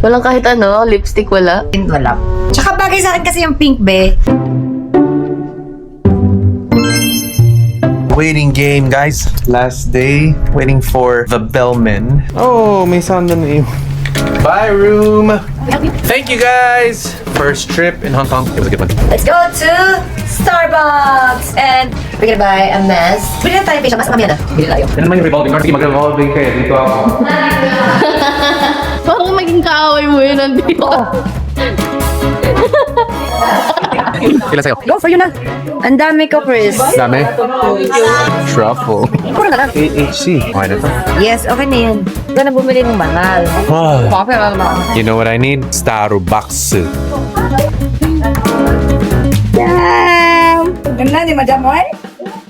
Walang kahit ano, lipstick wala. Wala. Tsaka bagay sa akin kasi yung pink, be. Waiting game, guys. Last day, waiting for the bellman. Oh, may sound na yun. Bye, room. Thank you, guys. First trip in Hong Kong. It was a good one. Let's go to Starbucks! And we're gonna buy a mess. Bili na tayo, Fisha. Mas mamaya na. Bili tayo. Yan naman yung revolving door. Sige, mag-revolving kayo. Dito ako. Parang maging kaaway mo yun nandito. Kailan sa'yo? Go for you na. Ang dami ko, Chris. Dami. Truffle. Puro na lang. AHC. Okay na to. Yes, okay na yan. Ito na bumili ng mahal. Coffee na naman. You know what I need? Starbucks. Damn! Ganda ni Madam Moy.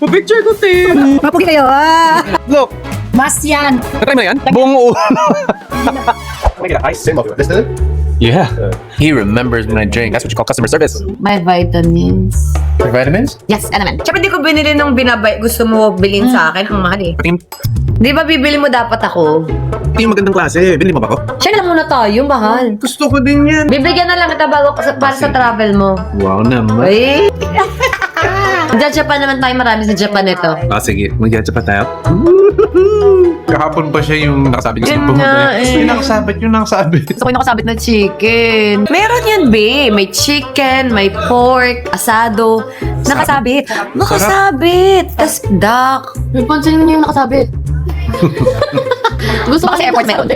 Picture ko, Tim. Mapugi kayo, ah! Look. Mas yan. Natry mo na yan? Buong ulo. Make it a ice symbol. Yeah. He remembers when I drink. That's what you call customer service. May vitamins. For vitamins? Yes, ano naman. Siyempre, di ko binili nung binabay. Gusto mo bilhin sa akin. Ang mahal eh. Patingin. Di ba bibili mo dapat ako? Ito yung magandang klase. Binili mo ba ako? Siya na lang muna tayo, mahal. Gusto ko din yan. Bibigyan na lang kita bago para sa travel mo. Wow naman. Ay! Japan naman tayo, marami sa Japan ito. Ah, sige. Mag-judge pa tayo. Kahapon pa siya yung nakasabit Yun pumunta nga niya. eh. Yung nakasabit, yung nakasabit. Gusto ko yung nakasabit na chicken. Meron yan, be. May chicken, may pork, asado. Nakasabit. Nakasabit. Tas duck. Napansin mo yung nakasabit. Gusto ko Baka sa airport meron.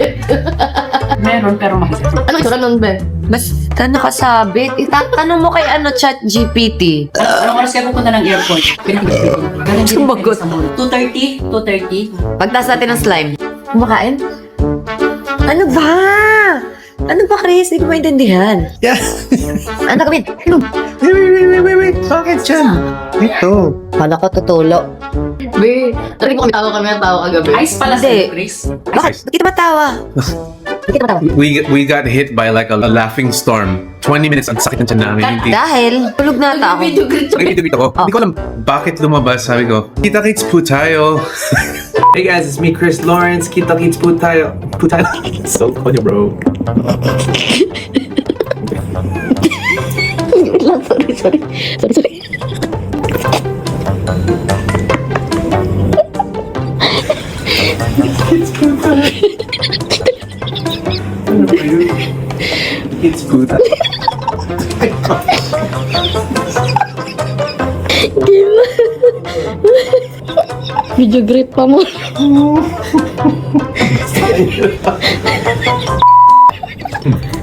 Meron, pero mahal. Ano ito? Nun, be? Basta nakasabit. Itatanong mo kay Chat GPT. Anong oras kayo pupunta ng airport? Pinag-isip ko. Galing din Sumagot. sa mall. 2:30? 2:30? Pagtas natin ng slime. Kumakain? Ano ba? Ano ba, Chris? Hindi ko maintindihan. Yeah. Ano gawin? Wait. Bakit dyan? Ito. Kala ko tutulo. Be, narinig mo kami tawa kagabi. Ice pala sa Hindi. Chris. Bakit? Bakit kita matawa? Bakit kita matawa? We got hit by like a laughing storm. 20 minutes, ang sakit ng tiyan namin. Hindi. Dahil, tulog na ata ako. Video greet Nakikita ko. Hindi ko alam bakit lumabas. Sabi ko, kita-kits po tayo. Hey guys, it's me, Chris Lawrence. Kita-kits po tayo. Po tayo. So funny, bro. Sorry. It's po tayo. Video greet pa mo.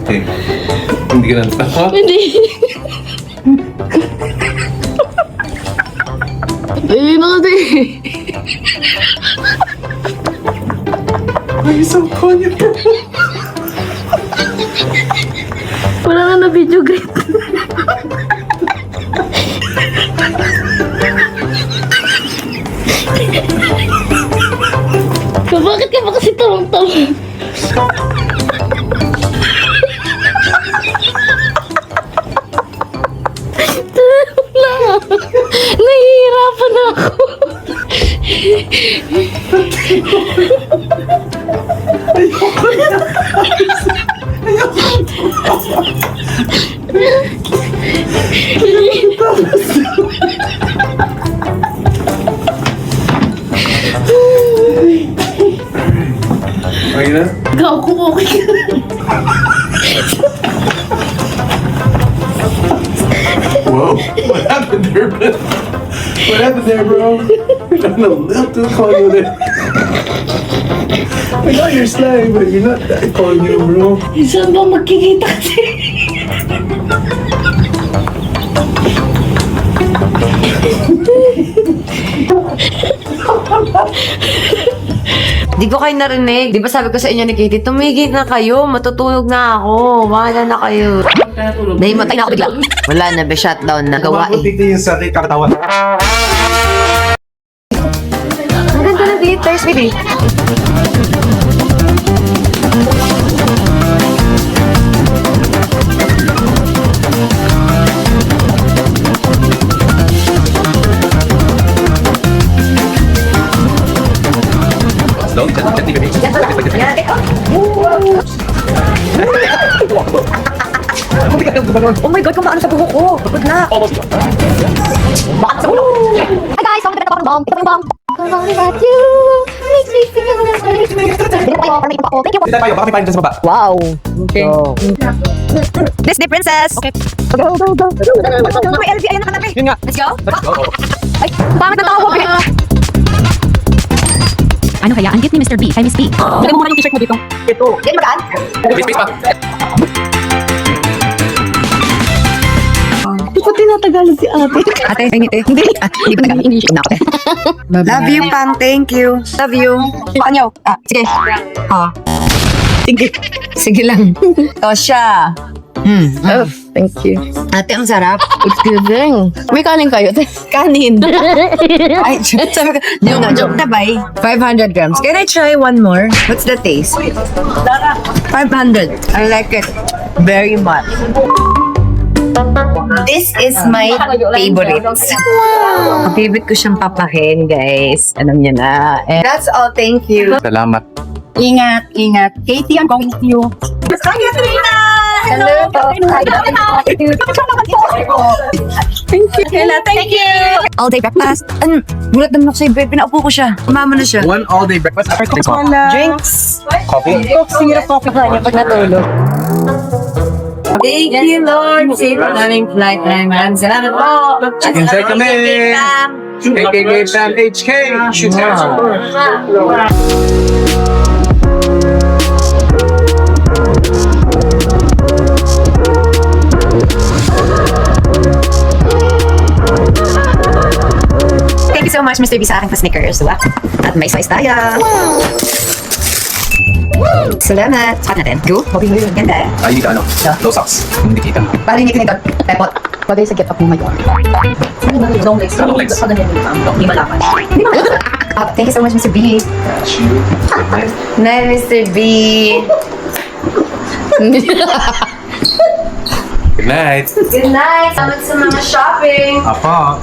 Okay. Hindi ka natawa? Hindi. Hindi na kasi. Ay, so funny, bro. Wala na video greet. Bakit ka ba kasi tawang-tawang? Wala. Nahihirapan ako. Okay na? Ikaw ko okay. Whoa. What happened there, bro? What happened there, bro? You're trying a little too funny with it. I know you're slang, but you're not that funny, bro. Saan ba magkikita kasi? Di ko kayo narinig. Di ba sabi ko sa inyo ni Katie, tumigil na kayo. Matutulog na ako. Wala na kayo. Nahimatay na ako bigla. Wala na, be. Shutdown na. Gawa eh. Tignan yung sakit, kakatawa. Ang ganda na glitters, baby. Slow, gently, baby. Yan, yan. Oh my God, kumaano sa buho ko. Good luck. Bakit sa ulo? Hi guys, welcome to the bomb. Ito yung bomb. Sorry about you. Makes me feel Thank you. Dito tayo, baka may panin dyan sa baba. Wow. Okay. Disney princess. Okay. Go, go, go. May LV, ayun na kanabi. Yun nga. Let's go. Oo. Ay, bakit natawag? Ano kaya ang gift ni Mr. B kay Miss B? Lagyan mo muna yung t-shirt mo dito. Yan magaan? Space pa. Di ba tinatagalog si ate? Ate, ay ngiti. Hindi. Hindi ko tagal. English na ako. Love you, Pam. Thank you. Love you. Ano? Sige. Sige. Sige lang. Tosya. Oh, thank you. Ate, ang sarap. It's giving. May kanin kayo, te. Kanin. Ay, sabi ko, no, joke na ba? 500 grams. Can I try one more? What's the taste? 500. I like it very much. This is my favorite. Wow. Favorite ko siyang papakin, guys. Alam niyo na. And that's all. Thank you. Salamat. Ingat, ingat. Katie, I'm going with you. Hi, Katrina! Hello. Thank you. Kayla, thank you. All day breakfast. Gulat naman ako sa'yo, babe. Pinaupo ko siya. Umama na siya. One all-day breakfast after Thanks po. Drinks. Coffee? Sira po ka niya pag natulog. Thank you, Lord. Safe naming flight. Maraming salamat po. Chicken side kami. KKK Fam HK. Shoot Thank you so much, Mr. B, sa aking pa-sneakers. Wow. At may size tayo. Salamat. Sukat natin. Go. Ganda. Ay, dito ano? No socks. Hindi kita. Paling nito nito. Pepot. Bagay sa get up mo ngayon. Long legs. Long legs. Hindi malaman. Thank you so much, Mr. B. Night, Mr. B. Good night. Good night. Salamat sa mga shopping. Apa.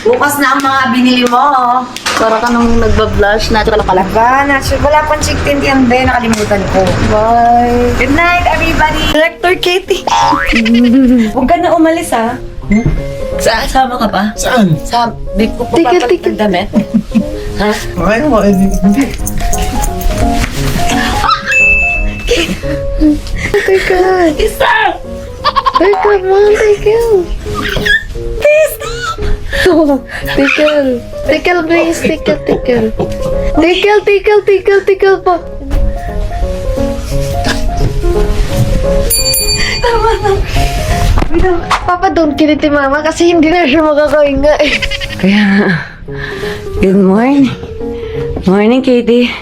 Bukas na ang mga binili mo. Para ka nung nagbablush, natural pala. Ba, natural. Wala pang chick tint yan, be. Nakalimutan ko. Bye. Good night, everybody. Director Katie. Huwag ka na umalis, ha? Sama ka pa? Saan? Sa big ko pa Tigil. damit. Ay, mo. Hindi. Teka. Isa! Ay, come on, Tickle. Please stop! Tickle. Tickle, please. Tickle. Tickle pa. Tama na. Papa, don't kill it, mama, kasi hindi na siya makakahinga eh. Kaya, good morning. Morning, Katie.